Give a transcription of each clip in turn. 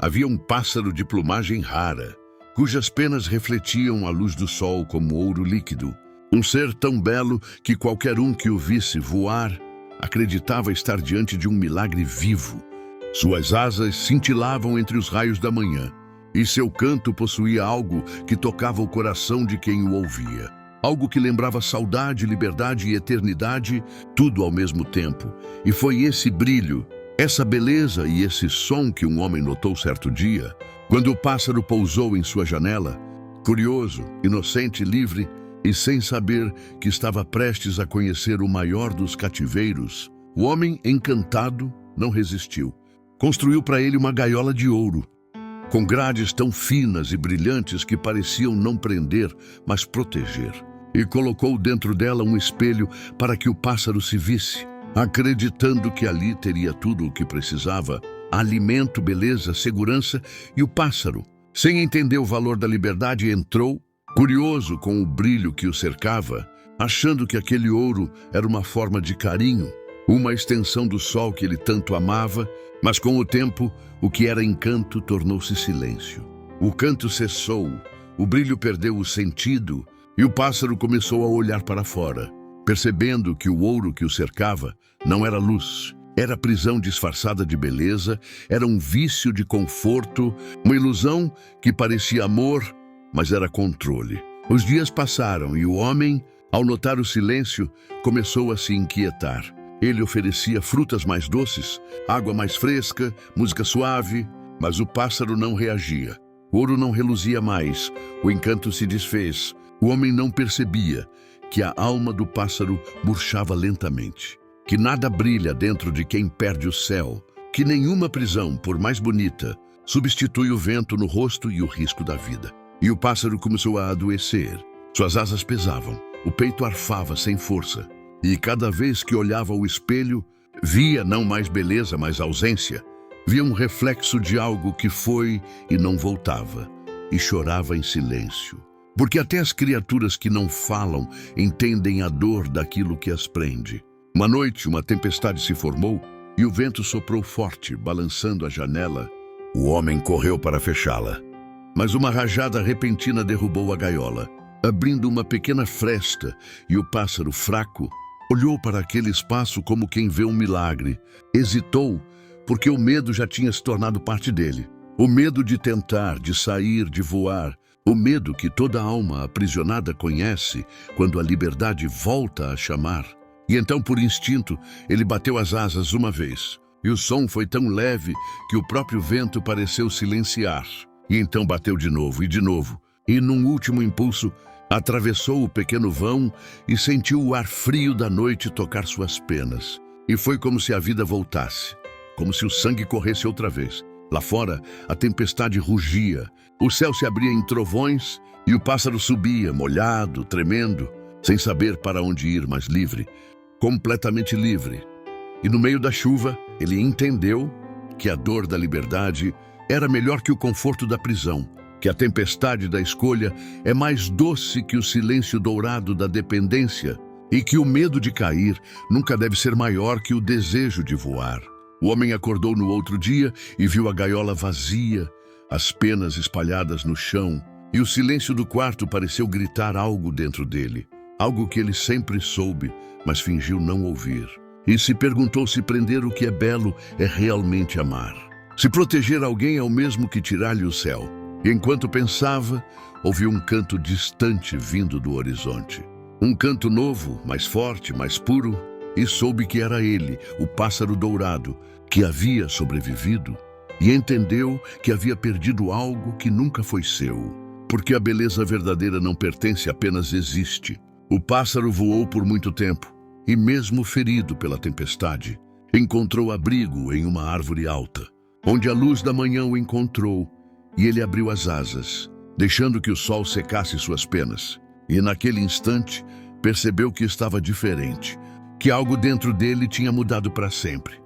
havia um pássaro de plumagem rara, cujas penas refletiam a luz do sol como ouro líquido. Um ser tão belo que qualquer um que o visse voar acreditava estar diante de um milagre vivo. Suas asas cintilavam entre os raios da manhã, e seu canto possuía algo que tocava o coração de quem o ouvia. Algo que lembrava saudade, liberdade e eternidade, tudo ao mesmo tempo. E foi esse brilho, essa beleza e esse som que um homem notou certo dia, quando o pássaro pousou em sua janela, curioso, inocente, livre, e sem saber que estava prestes a conhecer o maior dos cativeiros. O homem, encantado, não resistiu. Construiu para ele uma gaiola de ouro, com grades tão finas e brilhantes que pareciam não prender, mas proteger. E colocou dentro dela um espelho para que o pássaro se visse, acreditando que ali teria tudo o que precisava: alimento, beleza, segurança. E o pássaro, sem entender o valor da liberdade, entrou, curioso com o brilho que o cercava, achando que aquele ouro era uma forma de carinho, uma extensão do sol que ele tanto amava. Mas com o tempo, o que era encanto tornou-se silêncio. O canto cessou, o brilho perdeu o sentido, e o pássaro começou a olhar para fora, percebendo que o ouro que o cercava não era luz, era prisão disfarçada de beleza, era um vício de conforto, uma ilusão que parecia amor, mas era controle. Os dias passaram e o homem, ao notar o silêncio, começou a se inquietar. Ele oferecia frutas mais doces, água mais fresca, música suave, mas o pássaro não reagia. O ouro não reluzia mais, o encanto se desfez. O homem não percebia que a alma do pássaro murchava lentamente, que nada brilha dentro de quem perde o céu, que nenhuma prisão, por mais bonita, substitui o vento no rosto e o risco da vida. E o pássaro começou a adoecer. Suas asas pesavam, o peito arfava sem força. E cada vez que olhava ao espelho, via não mais beleza, mas ausência. Via um reflexo de algo que foi e não voltava, e chorava em silêncio. Porque até as criaturas que não falam entendem a dor daquilo que as prende. Uma noite, uma tempestade se formou e o vento soprou forte, balançando a janela. O homem correu para fechá-la, mas uma rajada repentina derrubou a gaiola, abrindo uma pequena fresta, e o pássaro, fraco, olhou para aquele espaço como quem vê um milagre. Hesitou, porque o medo já tinha se tornado parte dele. O medo de tentar, de sair, de voar. O medo que toda alma aprisionada conhece quando a liberdade volta a chamar. E então, por instinto, ele bateu as asas uma vez. E o som foi tão leve que o próprio vento pareceu silenciar. E então bateu de novo e de novo. E num último impulso, atravessou o pequeno vão e sentiu o ar frio da noite tocar suas penas. E foi como se a vida voltasse, como se o sangue corresse outra vez. Lá fora, a tempestade rugia, o céu se abria em trovões e o pássaro subia, molhado, tremendo, sem saber para onde ir, mas livre, completamente livre. E no meio da chuva, ele entendeu que a dor da liberdade era melhor que o conforto da prisão, que a tempestade da escolha é mais doce que o silêncio dourado da dependência e que o medo de cair nunca deve ser maior que o desejo de voar. O homem acordou no outro dia e viu a gaiola vazia, as penas espalhadas no chão, e o silêncio do quarto pareceu gritar algo dentro dele, algo que ele sempre soube, mas fingiu não ouvir. E se perguntou se prender o que é belo é realmente amar. Se proteger alguém é o mesmo que tirar-lhe o céu. E enquanto pensava, ouviu um canto distante vindo do horizonte. Um canto novo, mais forte, mais puro, e soube que era ele, o pássaro dourado, que havia sobrevivido, e entendeu que havia perdido algo que nunca foi seu, porque a beleza verdadeira não pertence, apenas existe. O pássaro voou por muito tempo, e mesmo ferido pela tempestade, encontrou abrigo em uma árvore alta, onde a luz da manhã o encontrou, e ele abriu as asas, deixando que o sol secasse suas penas. E naquele instante, percebeu que estava diferente, que algo dentro dele tinha mudado para sempre.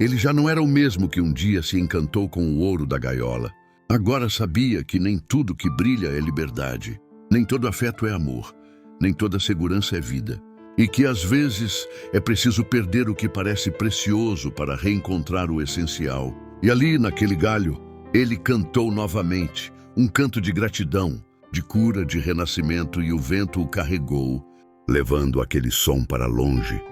Ele já não era o mesmo que um dia se encantou com o ouro da gaiola. Agora sabia que nem tudo que brilha é liberdade, nem todo afeto é amor, nem toda segurança é vida. E que às vezes é preciso perder o que parece precioso para reencontrar o essencial. E ali, naquele galho, Ele cantou novamente, um canto de gratidão, de cura, de renascimento, e o vento o carregou, levando aquele som para longe,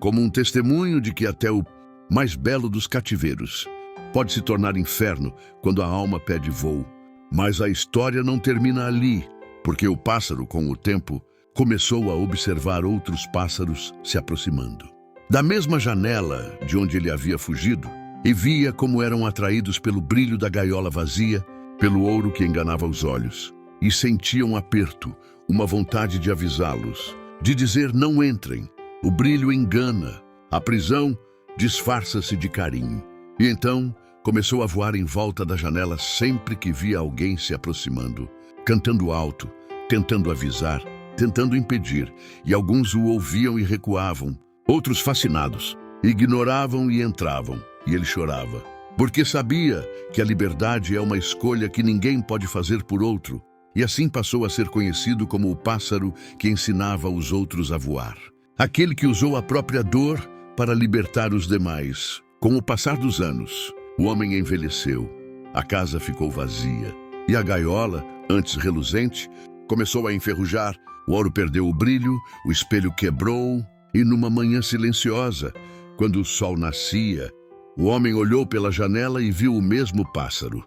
como um testemunho de que até o mais belo dos cativeiros pode se tornar inferno quando a alma pede voo. Mas a história não termina ali, porque o pássaro, com o tempo, começou a observar outros pássaros se aproximando. Da mesma janela de onde ele havia fugido, e via como eram atraídos pelo brilho da gaiola vazia, pelo ouro que enganava os olhos, e sentia um aperto, uma vontade de avisá-los, de dizer: não entrem, o brilho engana, a prisão disfarça-se de carinho. E então começou a voar em volta da janela sempre que via alguém se aproximando, cantando alto, tentando avisar, tentando impedir, e alguns o ouviam e recuavam, outros fascinados, ignoravam e entravam, e ele chorava, porque sabia que a liberdade é uma escolha que ninguém pode fazer por outro, e assim passou a ser conhecido como o pássaro que ensinava os outros a voar. Aquele que usou a própria dor para libertar os demais. Com o passar dos anos, o homem envelheceu, a casa ficou vazia, e a gaiola, antes reluzente, começou a enferrujar, o ouro perdeu o brilho, o espelho quebrou, e numa manhã silenciosa, quando o sol nascia, o homem olhou pela janela e viu o mesmo pássaro,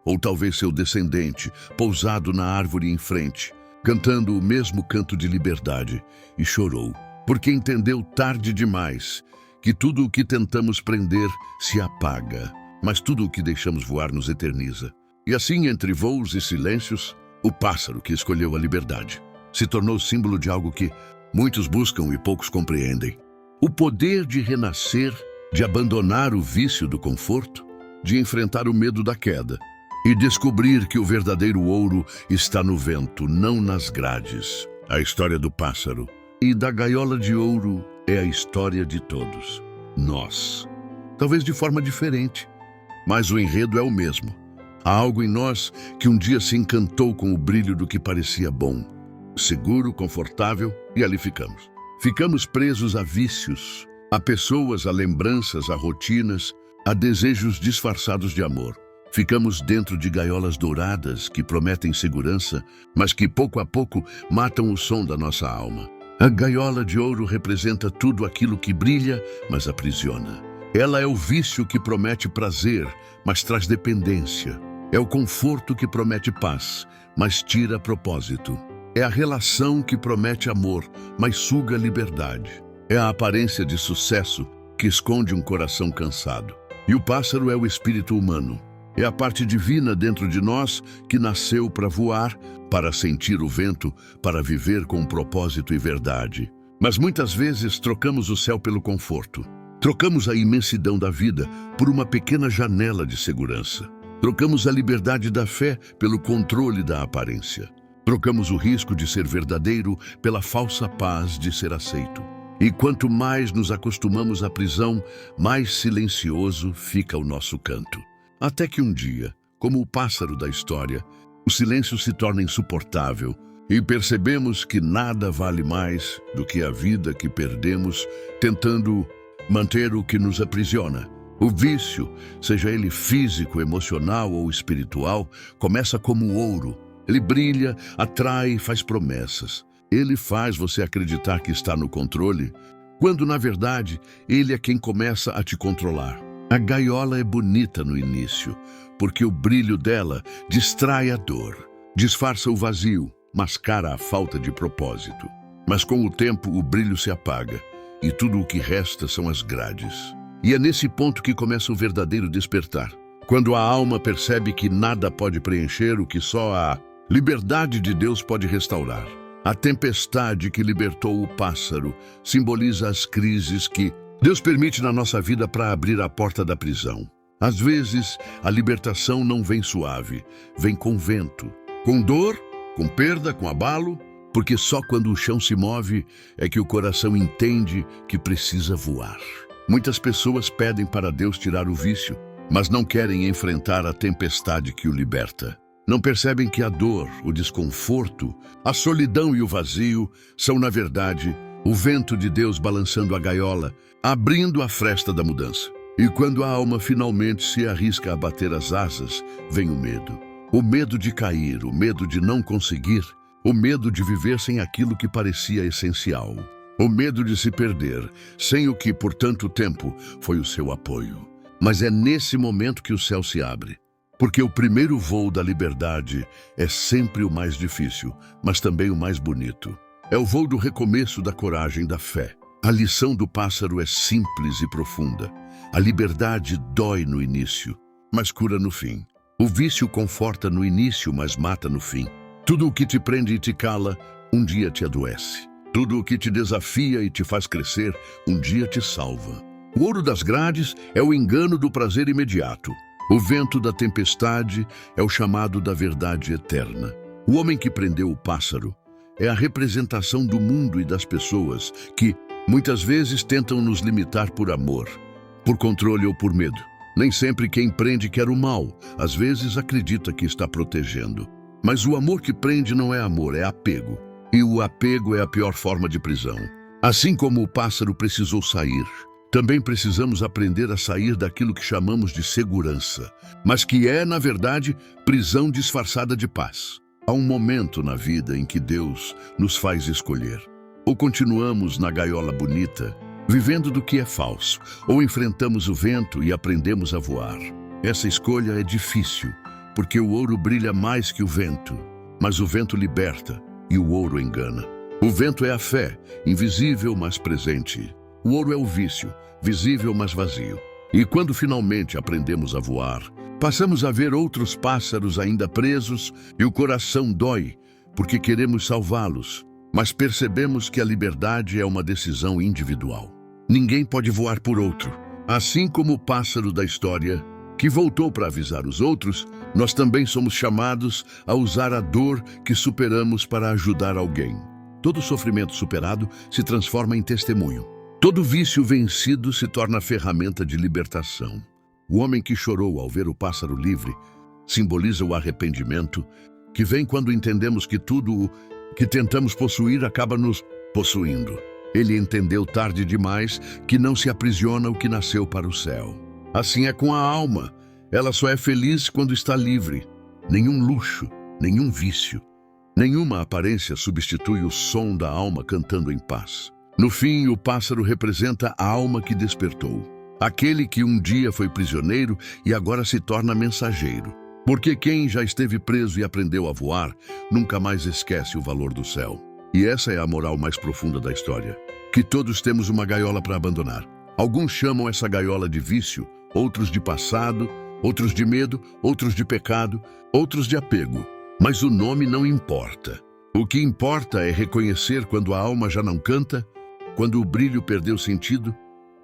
ou talvez seu descendente, pousado na árvore em frente, cantando o mesmo canto de liberdade, e chorou, porque entendeu tarde demais que tudo o que tentamos prender se apaga, mas tudo o que deixamos voar nos eterniza. E assim, entre voos e silêncios, o pássaro que escolheu a liberdade se tornou símbolo de algo que muitos buscam e poucos compreendem: o poder de renascer, de abandonar o vício do conforto, de enfrentar o medo da queda e descobrir que o verdadeiro ouro está no vento, não nas grades. A história do pássaro e da gaiola de ouro é a história de todos nós, talvez de forma diferente, mas o enredo é o mesmo. Há algo em nós que um dia se encantou com o brilho do que parecia bom, seguro, confortável, e ali ficamos. Ficamos presos a vícios, a pessoas, a lembranças, a rotinas, a desejos disfarçados de amor. Ficamos dentro de gaiolas douradas que prometem segurança, mas que pouco a pouco matam o som da nossa alma. A gaiola de ouro representa tudo aquilo que brilha, mas aprisiona. Ela é o vício que promete prazer, mas traz dependência. É o conforto que promete paz, mas tira propósito. É a relação que promete amor, mas suga liberdade. É a aparência de sucesso que esconde um coração cansado. E o pássaro é o espírito humano. É a parte divina dentro de nós que nasceu para voar, para sentir o vento, para viver com propósito e verdade. Mas muitas vezes trocamos o céu pelo conforto. Trocamos a imensidão da vida por uma pequena janela de segurança. Trocamos a liberdade da fé pelo controle da aparência. Trocamos o risco de ser verdadeiro pela falsa paz de ser aceito. E quanto mais nos acostumamos à prisão, mais silencioso fica o nosso canto. Até que um dia, como o pássaro da história, o silêncio se torna insuportável e percebemos que nada vale mais do que a vida que perdemos tentando manter o que nos aprisiona. O vício, seja ele físico, emocional ou espiritual, começa como o ouro. Ele brilha, atrai, faz promessas. Ele faz você acreditar que está no controle, quando na verdade ele é quem começa a te controlar. A gaiola é bonita no início, porque o brilho dela distrai a dor, disfarça o vazio, mascara a falta de propósito. Mas com o tempo o brilho se apaga e tudo o que resta são as grades. E é nesse ponto que começa o verdadeiro despertar. Quando a alma percebe que nada pode preencher o que só a liberdade de Deus pode restaurar. A tempestade que libertou o pássaro simboliza as crises que Deus permite na nossa vida para abrir a porta da prisão. Às vezes, a libertação não vem suave, vem com vento, com dor, com perda, com abalo, porque só quando o chão se move é que o coração entende que precisa voar. Muitas pessoas pedem para Deus tirar o vício, mas não querem enfrentar a tempestade que o liberta. Não percebem que a dor, o desconforto, a solidão e o vazio são, na verdade, o vento de Deus balançando a gaiola, abrindo a fresta da mudança. E quando a alma finalmente se arrisca a bater as asas, vem o medo. O medo de cair, o medo de não conseguir, o medo de viver sem aquilo que parecia essencial. O medo de se perder, sem o que por tanto tempo foi o seu apoio. Mas é nesse momento que o céu se abre. Porque o primeiro voo da liberdade é sempre o mais difícil, mas também o mais bonito. É o voo do recomeço da coragem da fé. A lição do pássaro é simples e profunda. A liberdade dói no início, mas cura no fim. O vício conforta no início, mas mata no fim. Tudo o que te prende e te cala, um dia te adoece. Tudo o que te desafia e te faz crescer, um dia te salva. O ouro das grades é o engano do prazer imediato. O vento da tempestade é o chamado da verdade eterna. O homem que prendeu o pássaro é a representação do mundo e das pessoas que, muitas vezes, tentam nos limitar por amor, por controle ou por medo. Nem sempre quem prende quer o mal, às vezes acredita que está protegendo. Mas o amor que prende não é amor, é apego. E o apego é a pior forma de prisão. Assim como o pássaro precisou sair, também precisamos aprender a sair daquilo que chamamos de segurança, mas que é, na verdade, prisão disfarçada de paz. Há um momento na vida em que Deus nos faz escolher. Ou continuamos na gaiola bonita, vivendo do que é falso, ou enfrentamos o vento e aprendemos a voar. Essa escolha é difícil, porque o ouro brilha mais que o vento, mas o vento liberta e o ouro engana. O vento é a fé, invisível mas presente. O ouro é o vício, visível mas vazio. E quando finalmente aprendemos a voar, passamos a ver outros pássaros ainda presos e o coração dói, porque queremos salvá-los. Mas percebemos que a liberdade é uma decisão individual. Ninguém pode voar por outro. Assim como o pássaro da história, que voltou para avisar os outros, nós também somos chamados a usar a dor que superamos para ajudar alguém. Todo sofrimento superado se transforma em testemunho. Todo vício vencido se torna ferramenta de libertação. O homem que chorou ao ver o pássaro livre simboliza o arrependimento, que vem quando entendemos que tudo que tentamos possuir acaba nos possuindo. Ele entendeu tarde demais que não se aprisiona o que nasceu para o céu. Assim é com a alma. Ela só é feliz quando está livre. Nenhum luxo, nenhum vício, nenhuma aparência substitui o som da alma cantando em paz. No fim, o pássaro representa a alma que despertou. Aquele que um dia foi prisioneiro e agora se torna mensageiro. Porque quem já esteve preso e aprendeu a voar, nunca mais esquece o valor do céu. E essa é a moral mais profunda da história. Que todos temos uma gaiola para abandonar. Alguns chamam essa gaiola de vício, outros de passado, outros de medo, outros de pecado, outros de apego. Mas o nome não importa. O que importa é reconhecer quando a alma já não canta, quando o brilho perdeu sentido,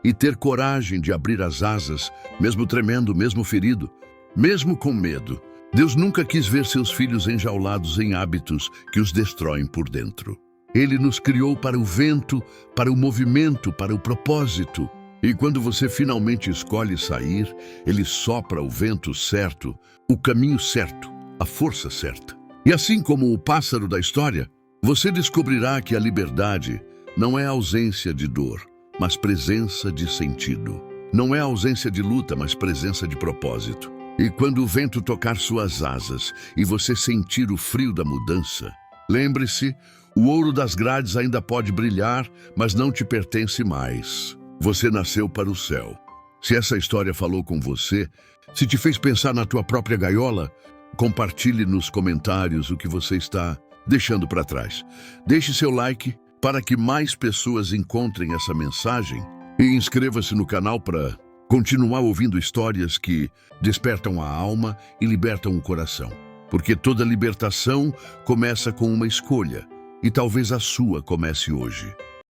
e ter coragem de abrir as asas, mesmo tremendo, mesmo ferido, mesmo com medo. Deus nunca quis ver seus filhos enjaulados em hábitos que os destroem por dentro. Ele nos criou para o vento, para o movimento, para o propósito. E quando você finalmente escolhe sair, Ele sopra o vento certo, o caminho certo, a força certa. E assim como o pássaro da história, você descobrirá que a liberdade não é ausência de dor, mas presença de sentido. Não é ausência de luta, mas presença de propósito. E quando o vento tocar suas asas e você sentir o frio da mudança, lembre-se, o ouro das grades ainda pode brilhar, mas não te pertence mais. Você nasceu para o céu. Se essa história falou com você, se te fez pensar na tua própria gaiola, compartilhe nos comentários o que você está deixando para trás. Deixe seu like para que mais pessoas encontrem essa mensagem e inscreva-se no canal para continuar ouvindo histórias que despertam a alma e libertam o coração. Porque toda libertação começa com uma escolha, e talvez a sua comece hoje.